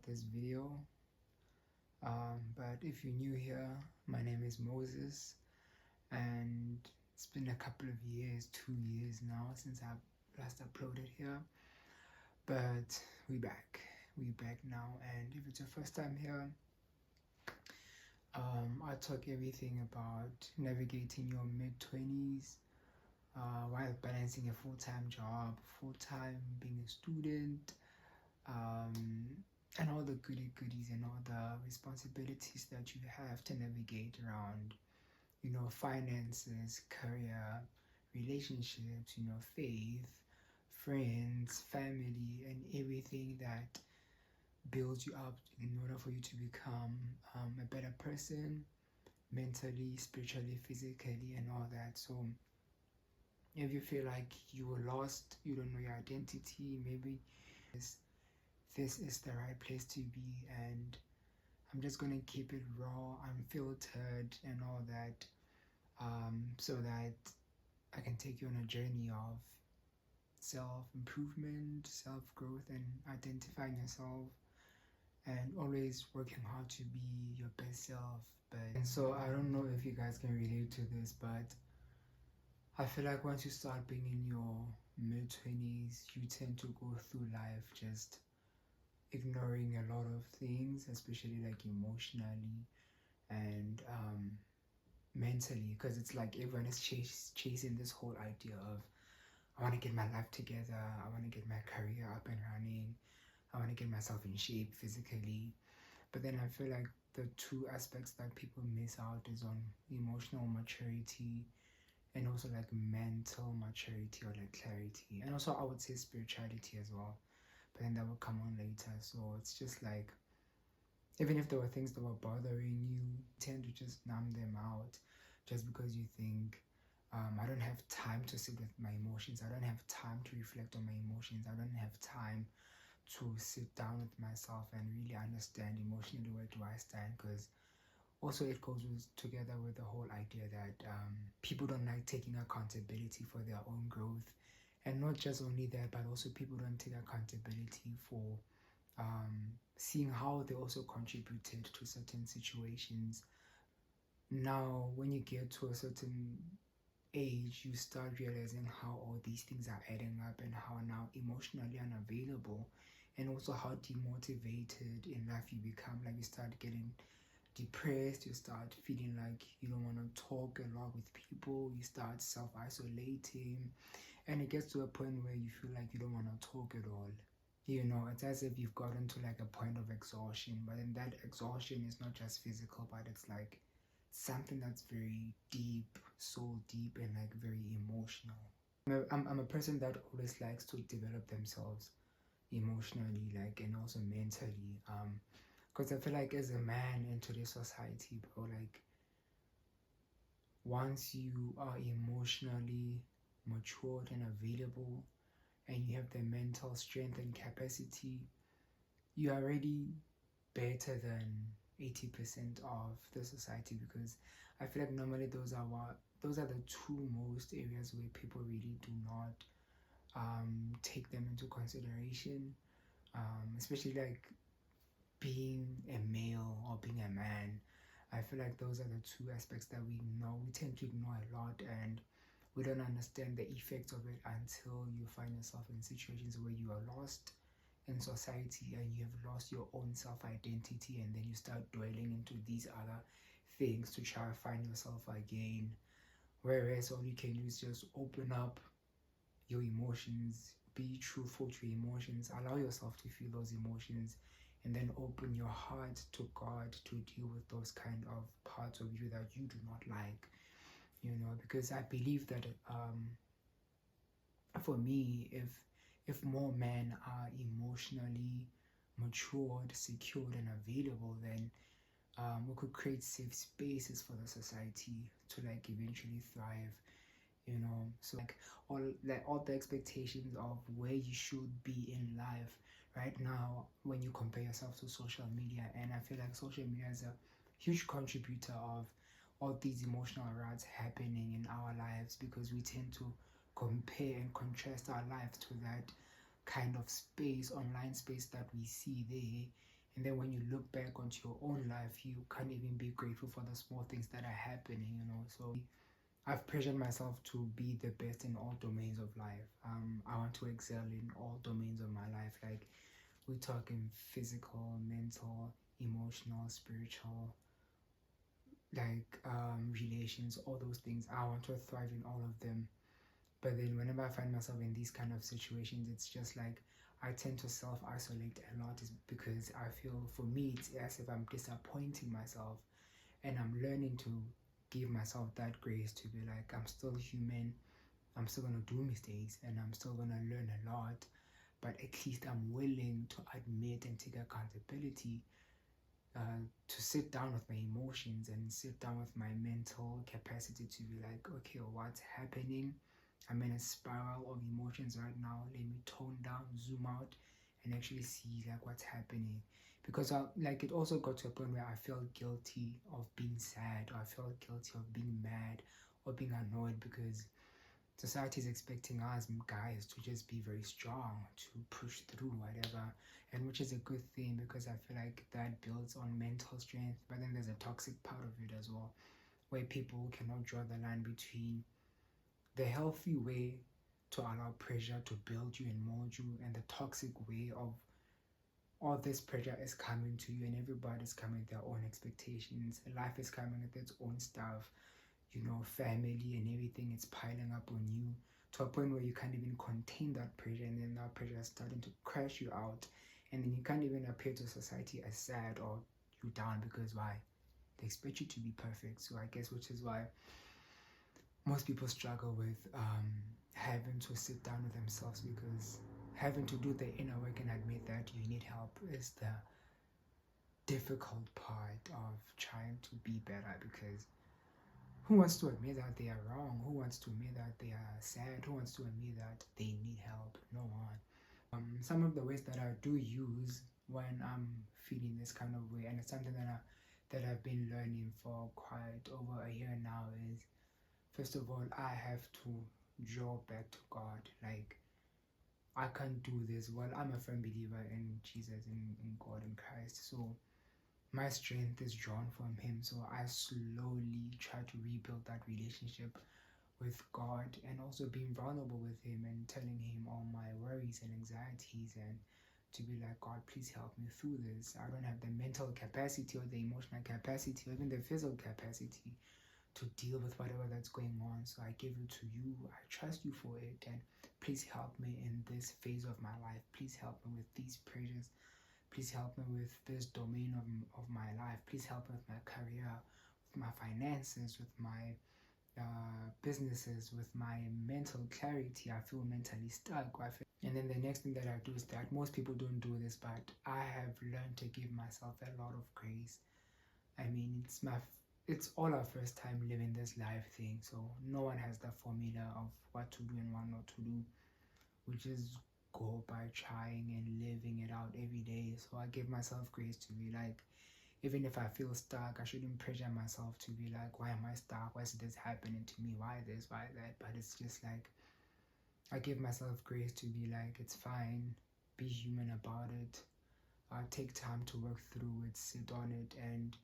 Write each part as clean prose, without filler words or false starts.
This video, but if you're new here, my name is Moses, and it's been a couple of years, 2 years now since I last uploaded here, but we're back now. And if it's your first time here, I talk everything about navigating your mid-20s while balancing a full-time job, being a student, and all the goodies and all the responsibilities that you have to navigate around, finances, career, relationships, faith, friends, family, and everything that builds you up in order for you to become a better person, mentally, spiritually, physically, and all that. So if you feel like you were lost, you don't know your identity, maybe this is the right place to be, and I'm just gonna keep it raw, unfiltered, and all that, so that I can take you on a journey of self-improvement, self-growth, and identifying yourself, and always working hard to be your best self. And so I don't know if you guys can relate to this, but I feel like once you start being in your mid-20s, you tend to go through life just ignoring a lot of things, especially like emotionally and mentally, because it's like everyone is chasing this whole idea of, I want to get my life together, I want to get my career up and running, I want to get myself in shape physically. But then I feel like the two aspects that people miss out is on emotional maturity and also like mental maturity or like clarity, and also I would say spirituality as well, but then that will come on later. So it's just like, even if there were things that were bothering you, tend to just numb them out just because you think, I don't have time to sit with my emotions. I don't have time to reflect on my emotions. I don't have time to sit down with myself and really understand emotionally where do I stand. Because also it goes together with the whole idea that people don't like taking accountability for their own growth. And not just only that, but also people don't take accountability for seeing how they also contributed to certain situations. Now, when you get to a certain age, you start realizing how all these things are adding up and how now emotionally unavailable and also how demotivated in life you become. Like you start getting depressed, you start feeling like you don't want to talk a lot with people, you start self-isolating, and it gets to a point where you feel like you don't want to talk at all. You know, it's as if you've gotten to like a point of exhaustion, but then that exhaustion is not just physical, but it's like something that's very deep, so deep, and like very emotional. I'm a person that always likes to develop themselves emotionally, like, and also mentally, because I feel like as a man in today's society, bro, like once you are emotionally matured and available and you have the mental strength and capacity, you're already better than 80% of the society, because I feel like normally those are the two most areas where people really do not take them into consideration, especially like being a male or being a man. I feel like those are the two aspects that we tend to ignore a lot, and we don't understand the effects of it until you find yourself in situations where you are lost in society and you have lost your own self-identity, and then you start dwelling into these other things to try to find yourself again. Whereas all you can do is just open up your emotions, be truthful to your emotions, allow yourself to feel those emotions, and then open your heart to God to deal with those kind of parts of you that you do not like, you know, because I believe that for me, if more men are emotionally matured, secured, and available, then we could create safe spaces for the society to like eventually thrive, you know. So like all the expectations of where you should be in life right now, when you compare yourself to social media, and I feel like social media is a huge contributor of all these emotional ruts happening in our lives, because we tend to compare and contrast our lives to that kind of space, online space that we see there. And then when you look back onto your own life, you can't even be grateful for the small things that are happening, you know. So I've pressured myself to be the best in all domains of life. I want to excel in all domains of my life. Like we're talking physical, mental, emotional, spiritual, like relations, all those things. I want to thrive in all of them. But then whenever I find myself in these kind of situations, it's just like I tend to self-isolate a lot, is because I feel, for me, it's as if I'm disappointing myself, and I'm learning to give myself that grace to be like, I'm still human, I'm still gonna do mistakes, and I'm still gonna learn a lot, but at least I'm willing to admit and take accountability, to sit down with my emotions and sit down with my mental capacity to be like, okay, what's happening? I'm in a spiral of emotions right now. Let me tone down, zoom out, and actually see like what's happening. Because like it also got to a point where I felt guilty of being sad, or I felt guilty of being mad or being annoyed, because society is expecting us guys to just be very strong, to push through whatever, and which is a good thing, because I feel like that builds on mental strength. But then there's a toxic part of it as well, where people cannot draw the line between the healthy way to allow pressure to build you and mold you, and the toxic way of all this pressure is coming to you, and everybody's coming with their own expectations. Life is coming with its own stuff, you know, family and everything. It's piling up on you to a point where you can't even contain that pressure, and then that pressure is starting to crash you out, and then you can't even appear to society as sad or you down, because why? They expect you to be perfect. So I guess which is why most people struggle with having to sit down with themselves, because having to do the inner work and admit that you need help is the difficult part of trying to be better. Because who wants to admit that they are wrong? Who wants to admit that they are sad? Who wants to admit that they need help? No one. Some of the ways that I do use when I'm feeling this kind of way, and it's something that I've been learning for quite over a year now, is first of all, I have to draw back to God. Like, I can't do this. Well, I'm a firm believer in Jesus, in God, in Christ. So my strength is drawn from Him. So I slowly try to rebuild that relationship with God, and also being vulnerable with Him and telling Him all my worries and anxieties, and to be like, God, please help me through this. I don't have the mental capacity or the emotional capacity or even the physical capacity to deal with whatever that's going on. So I give it to you. I trust you for it, and please help me in this phase of my life. Please help me with these pressures. Please help me with this domain of my life. Please help me with my career, with my finances, with my businesses, with my mental clarity. I feel mentally stuck. And then the next thing that I do is that most people don't do this, but I have learned to give myself a lot of grace. I mean, it's all our first time living this life thing, so no one has the formula of what to do and what not to do. We just go by trying and living it out every day. So I give myself grace to be like, even if I feel stuck, I shouldn't pressure myself to be like, why am I stuck? Why is this happening to me? Why this? Why that? But it's just like, I give myself grace to be like, it's fine. Be human about it. Take time to work through it, sit on it, and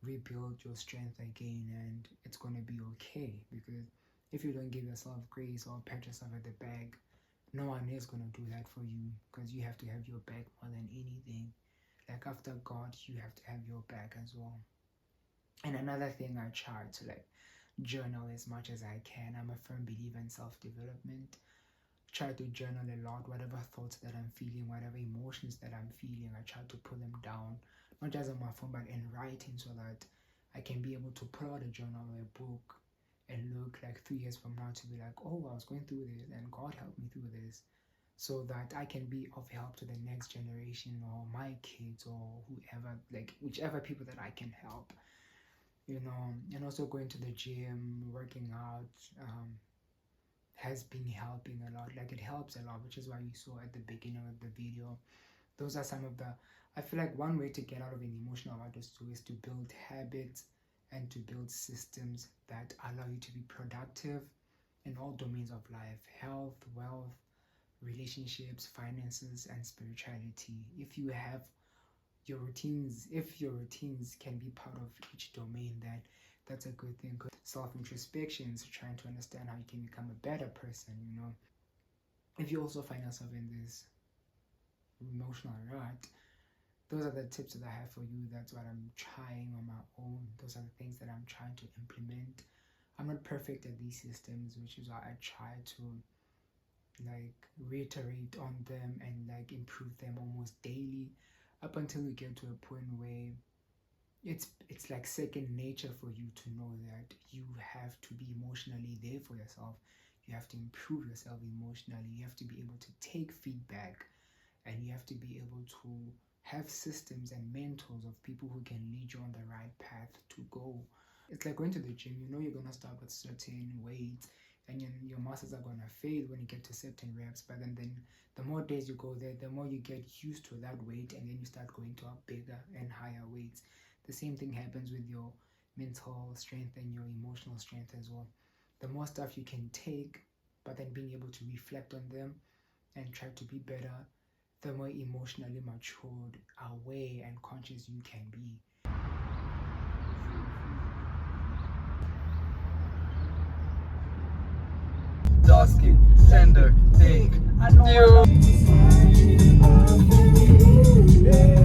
rebuild your strength again, and it's going to be okay. Because if you don't give yourself grace or pat yourself at the back, no one is going to do that for you, because you have to have your back more than anything. Like, after God, you have to have your back as well. And another thing, I try to like journal as much as I can. I'm a firm believer in self-development. Try to journal a lot, whatever thoughts that I'm feeling, whatever emotions that I'm feeling, I try to put them down, not just on my phone, but in writing, so that I can be able to pull out a journal or a book and look like 3 years from now to be like, oh, I was going through this and God helped me through this, so that I can be of help to the next generation or my kids or whoever, like whichever people that I can help, you know. And also going to the gym, working out, has been helping a lot. Like, it helps a lot, which is why you saw at the beginning of the video. Those are some of the, I feel like one way to get out of an emotional rut is to build habits and to build systems that allow you to be productive in all domains of life: health, wealth, relationships, finances, and spirituality. If you have your routines, if your routines can be part of each domain, then that's a good thing. Self-introspection, so trying to understand how you can become a better person, you know. If you also find yourself in this emotional rut, those are the tips that I have for you. That's what I'm trying on my own. Those are the things that I'm trying to implement. I'm not perfect at these systems, which is why I try to like reiterate on them and like improve them almost daily, up until you get to a point where it's like second nature for you to know that you have to be emotionally there for yourself. You have to improve yourself emotionally. You have to be able to take feedback, and you have to be able to have systems and mentors of people who can lead you on the right path to go. It's like going to the gym. You know you're going to start with certain weights, and your muscles are going to fade when you get to certain reps, but then the more days you go there, the more you get used to that weight, and then you start going to a bigger and higher weights. The same thing happens with your mental strength and your emotional strength as well. The more stuff you can take, but then being able to reflect on them and try to be better, the more emotionally matured, aware, and conscious you can be. Dusky, sender, think, you.